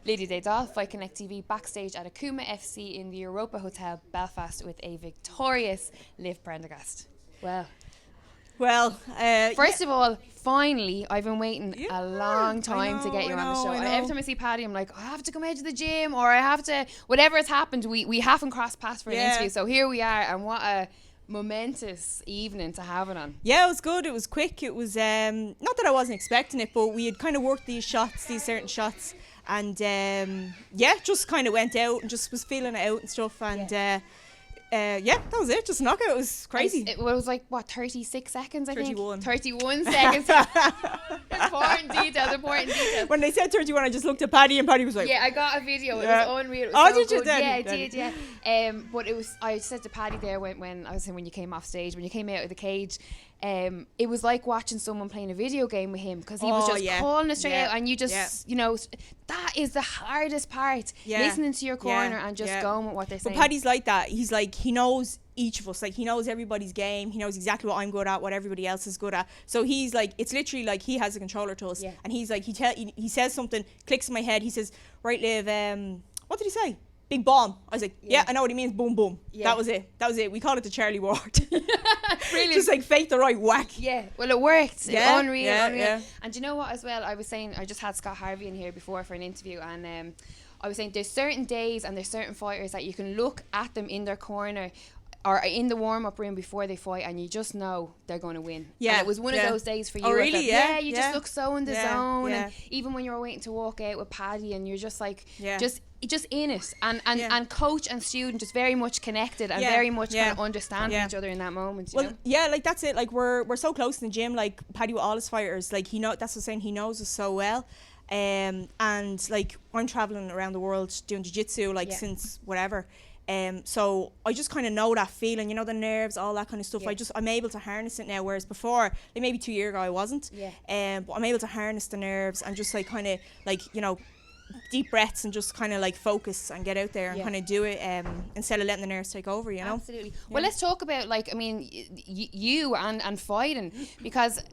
Lady Day Doll, Fight Connect TV, backstage at AKUMA FC in the Europa Hotel, Belfast, with a victorious Liv Prendergast. Well, first of all, finally, I've been waiting a long time to get you on the show. Every time I see Paddy, I'm like, I have to come out to the gym, or I have to, whatever has happened, we haven't crossed paths for an interview. So here we are, and what a momentous evening to have it on. Yeah, it was good. It was quick. It was not that I wasn't expecting it, but we had kind of worked these certain shots, and just kind of went out and just was feeling it out and stuff, and that was it. Just knockout. It was crazy. It was like, what, 36 seconds, I 31. think? 31 seconds. Important details. When they said 31, I just looked at Paddy, and Paddy was like... Yeah, I got a video. It was unreal. It was so did you? good. Yeah, I did, yeah. But it was... I said to Paddy there when I was saying when you came off stage, when you came out of the cage, it was like watching someone playing a video game with him, because he was just calling it straight out, and you just, you know, that is the hardest part, listening to your corner and just going with what they're saying. But Paddy's like that. He's like, he knows each of us, like he knows everybody's game, he knows exactly what I'm good at, what everybody else is good at, so he's like, it's literally like he has a controller to us, and he's like, he says something, clicks in my head, he says, right Liv, what did he say? Big bomb. I was like, I know what he means, boom boom. That was it. We called it the Charlie Ward. Brilliant. Just like fake the right whack. Yeah, well, it worked. Unreal. Yeah. And you know what as well, I was saying, I just had Scott Harvey in here before for an interview, and I was saying there's certain days and there's certain fighters that you can look at them in their corner or in the warm-up room before they fight, and you just know they're going to win. And it was one of those days for you. Oh, really? You just look so in the zone, and even when you were waiting to walk out with Paddy, and you're just like, just in it, and coach and student just very much connected, and very much kind of understanding each other in that moment. You know? Like that's it. Like we're so close in the gym. Like Paddy with all his fighters, like that's what I'm saying. He knows us so well. And like I'm traveling around the world doing jiu-jitsu since whatever. So I just kind of know that feeling, you know, the nerves, all that kind of stuff. I'm able to harness it now, whereas before, like maybe 2 years ago, I wasn't. But I'm able to harness the nerves and just like kind of like, you know, deep breaths and just kind of like focus and get out there and kind of do it instead of letting the nerves take over, you know. Absolutely. Well, let's talk about, like, I mean, you and fighting, because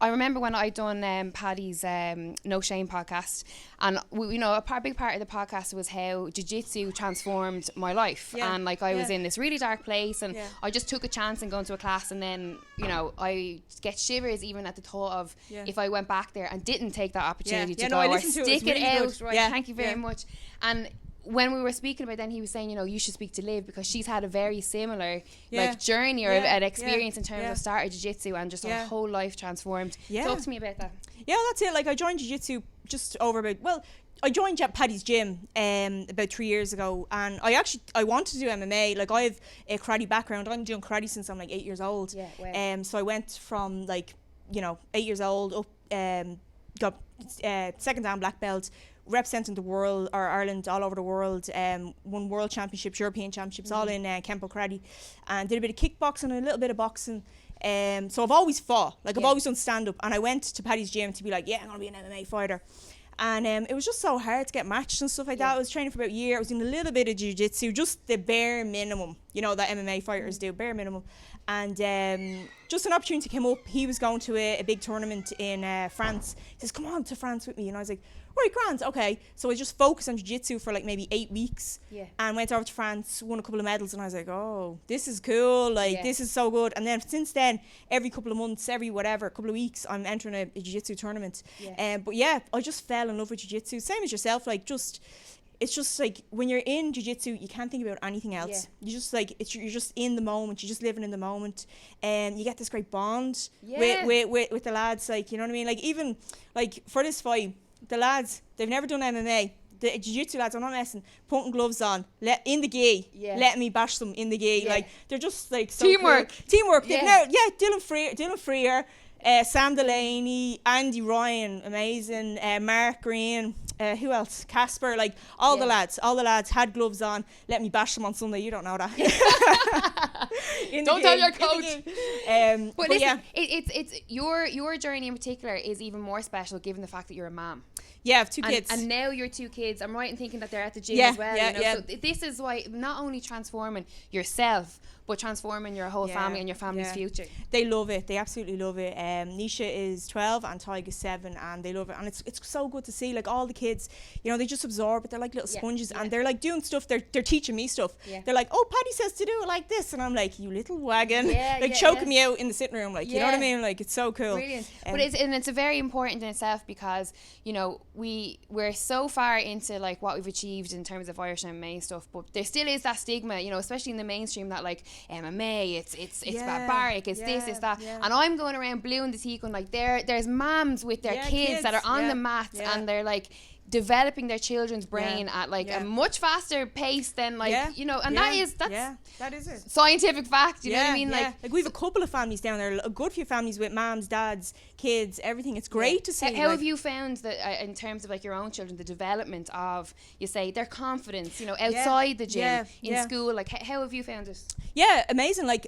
I remember when I done Paddy's No Shame podcast, and you know, a big part of the podcast was how jiu-jitsu transformed my life, and like I was in this really dark place, and I just took a chance and going to a class, and then, you know, I get shivers even at the thought of if I went back there and didn't take that opportunity to go or stick it out. Right, thank you very much. And when we were speaking about, then he was saying, you know, you should speak to Liv, because she's had a very similar like journey or an experience in terms of starting jiu-jitsu and just her whole life transformed. Talk to me about that. Yeah, that's it. Like I joined jiu-jitsu just over I joined Paddy's gym about 3 years ago, and I wanted to do MMA. Like I have a karate background. I'm doing karate since I'm like 8 years old. So I went from like, you know, 8 years old up, got second dan black belt, representing the world or Ireland all over the world, won world championships, European championships, all in Kempo karate, and did a bit of kickboxing and a little bit of boxing. So I've always fought, like I've always done stand up, and I went to Paddy's gym to be like, I'm gonna be an MMA fighter. And it was just so hard to get matched and stuff like that. I was training for about a year. I was doing a little bit of jiu-jitsu, just the bare minimum, you know, that MMA fighters do, bare minimum. And just an opportunity came up. He was going to a big tournament in France. He says, come on to France with me. And I was like, right, grand, okay. So I just focused on jiu-jitsu for like maybe 8 weeks, and went over to France, won a couple of medals, and I was like, oh, this is cool, like this is so good. And then since then, every couple of months, couple of weeks, I'm entering a jiu-jitsu tournament. But I just fell in love with jiu-jitsu, same as yourself. Like it's just like when you're in jiu-jitsu, you can't think about anything else. You just like you're just in the moment. You're just living in the moment, and you get this great bond with the lads. Like, you know what I mean? Like even like for this fight, the lads, they've never done MMA. The jiu-jitsu lads, I'm not messing, putting gloves on, in the gi, letting me bash them in the gi. Like they're just like so teamwork. Cool. Teamwork. Dylan Freer, Sam Delaney, Andy Ryan, amazing. Mark Green, who else? Casper, like all the lads had gloves on, let me bash them on Sunday. You don't know that. Don't tell your coach. But listen, yeah. it's your journey in particular is even more special given the fact that you're a mom. Yeah, I have 2 kids. And now your 2 kids, I'm right in thinking that they're at the gym as well. Yeah. So this is why not only transforming yourself, but transforming your whole family and your family's future. They love it. They absolutely love it. Nisha is 12 and Tyg is 7, and they love it. And it's so good to see, like, all the kids, you know, they just absorb it. They're like little sponges, and they're like doing stuff. They're teaching me stuff. Yeah. They're like, oh, Paddy says to do it like this, and I'm like, you little wagon, choking me out in the sitting room, like, you know what I mean? Like, it's so cool. Brilliant. But it's a very important in itself because, you know, we're so far into like what we've achieved in terms of Irish MMA stuff, but there still is that stigma, you know, especially in the mainstream, that like MMA, it's barbaric, it's this, it's that, and I'm going around blowing the teak on like there's moms with their kids that are on the mats and they're like developing their children's brain at like a much faster pace than like you know, and that is it. Scientific fact, you know what I mean? Like we have a couple of families down there, a good few families with moms, dads, kids, everything. It's great to see. How have you found that in terms of like your own children, the development of, you say, their confidence, you know, outside the gym, in school, like how have you found it? Yeah, amazing. Like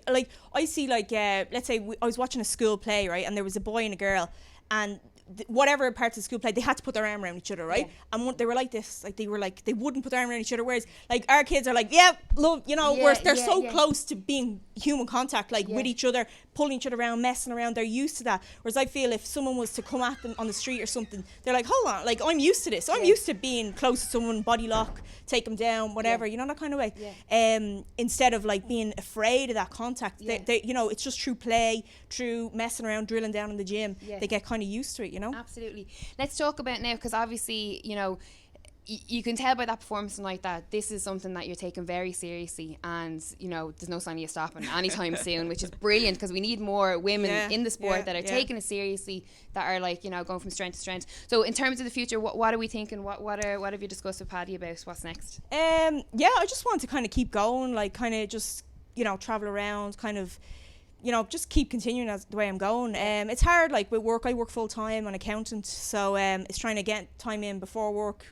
I see, like let's say I was watching a school play, right, and there was a boy and a girl, and whatever parts of the school play, they had to put their arm around each other, right? And they were like this, like they wouldn't put their arm around each other, whereas like our kids are like, love, you know, they're so close to being human contact, like with each other, pulling each other around, messing around. They're used to that. Whereas I feel if someone was to come at them on the street or something, they're like, hold on, like I'm used to this. I'm used to being close to someone, body lock, take them down, whatever, you know, that kind of way. Instead of like being afraid of that contact, they you know, it's just through play, through messing around, drilling down in the gym, they get kind of used to it, you know. Absolutely. Let's talk about now, because obviously, you know, you can tell by that performance tonight that this is something that you're taking very seriously, and you know there's no sign of you stopping anytime soon, which is brilliant, because we need more women in the sport that are taking it seriously, that are like, you know, going from strength to strength. So in terms of the future, what are we thinking? What have you discussed with Paddy about what's next? I just want to kind of keep going, like kind of just, you know, travel around, kind of, you know, just keep continuing as the way I'm going. It's hard, like with work. I work full time, an accountant, so it's trying to get time in before work,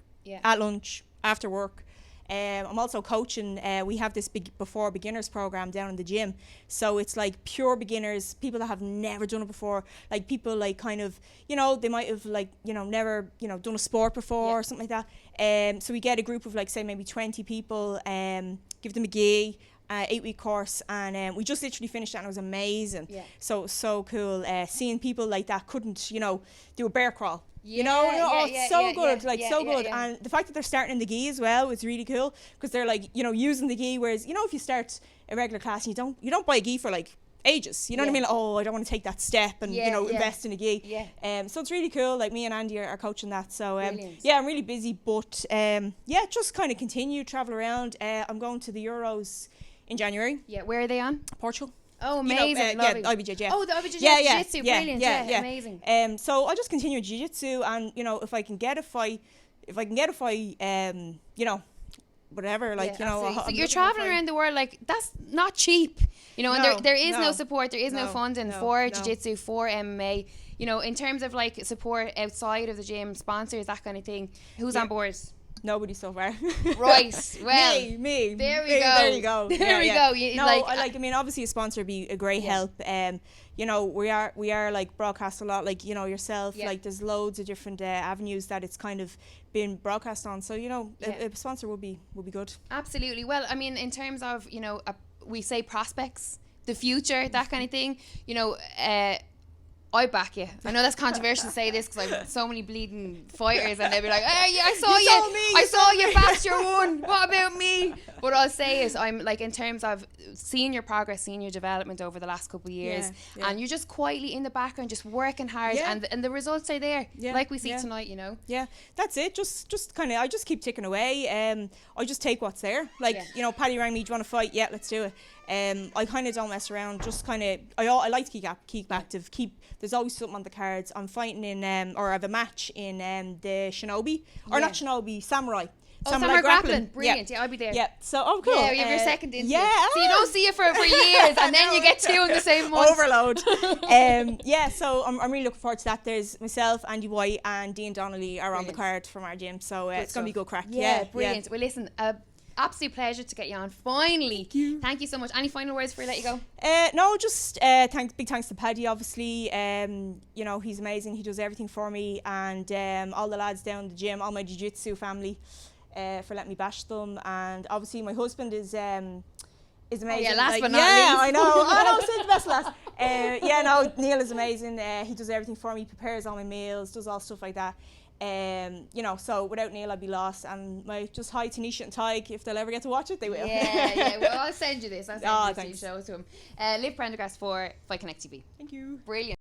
at lunch, after work. I'm also coaching. We have this before beginners program down in the gym, so it's like pure beginners, people that have never done it before, like people like kind of, you know, they might have like, you know, never, you know, done a sport before or something like that. So we get a group of like say maybe 20 people, give them a gi, 8-week course, and we just literally finished that, and it was amazing. So cool, seeing people like that couldn't, you know, do a bear crawl, you know, so good. And the fact that they're starting in the gi as well was really cool, because they're like, you know, using the gi, whereas, you know, if you start a regular class and you don't buy a gi for like ages, you know what I mean? Like, oh, I don't want to take that step and you know, invest in a gi. So it's really cool. Like me and Andy are coaching that. So I'm really busy, but just kind of continue travel around. I'm going to the Euros in January. Where are they on? Portugal. Oh, amazing. IBJJF. Oh, the IBJJF Jiu-Jitsu, brilliant. Amazing. So I'll just continue Jiu-Jitsu, and you know, if I can get a fight, you know, whatever, like, you know. So you're traveling around the world, like, that's not cheap, you know, and there is no support, there is no funding for Jiu-Jitsu, for MMA, you know, in terms of like support outside of the gym, sponsors, that kind of thing. Who's on board? Nobody so far. Right. Well, me. There we go. There you go. There we go. I mean, obviously a sponsor would be a great help. You know, we are like broadcast a lot, like, you know, yourself, like there's loads of different avenues that it's kind of been broadcast on. So, you know, a sponsor would be good. Absolutely. Well, I mean, in terms of, you know, we say prospects, the future, that kind of thing, you know, I back you. I know that's controversial to say this, because I've so many bleeding fighters, and they'll be like, hey, I saw you backed your one, what about me? What I'll say is, I'm like, in terms of seeing your progress, seeing your development over the last couple of years, and you're just quietly in the background just working hard, and the results are there, like we see tonight, you know. That's it. Just kind of, I just keep ticking away. I just take what's there, like, you know, Paddy rang me, do you want to fight? Yeah, let's do it. I kind of don't mess around, just kind of, I like to keep active, there's always something on the cards. I'm fighting in, or I have a match in the Shinobi, or not Shinobi, Samurai. Samurai grappling. Brilliant. I'll be there. So, cool. Yeah, you have your second into it. So you don't see it for years, and then you get two in the same month. Overload. So I'm really looking forward to that. There's myself, Andy White, and Dean Donnelly are on the card from our gym, so it's going to be good crack. Brilliant. Well, listen, absolute pleasure to get you on. Finally. Thank you so much. Any final words before I let you go? No, just big thanks to Paddy, obviously. You know, he's amazing. He does everything for me, and all the lads down the gym, all my jiu-jitsu family, for letting me bash them. And obviously my husband is amazing. Oh, yeah, last but not yeah, least. I know. Oh, no, say the best last. Yeah, no, Neil is amazing. He does everything for me, prepares all my meals, does all stuff like that. You know, so without Neil I'd be lost. And my just hi to Nisha and Tig, if they'll ever get to watch it, they will. Yeah. Well, I'll send you this. I'll send you this. Thanks. Show it to him. Live Prendergast for Fight Connect TV. Thank you. Brilliant.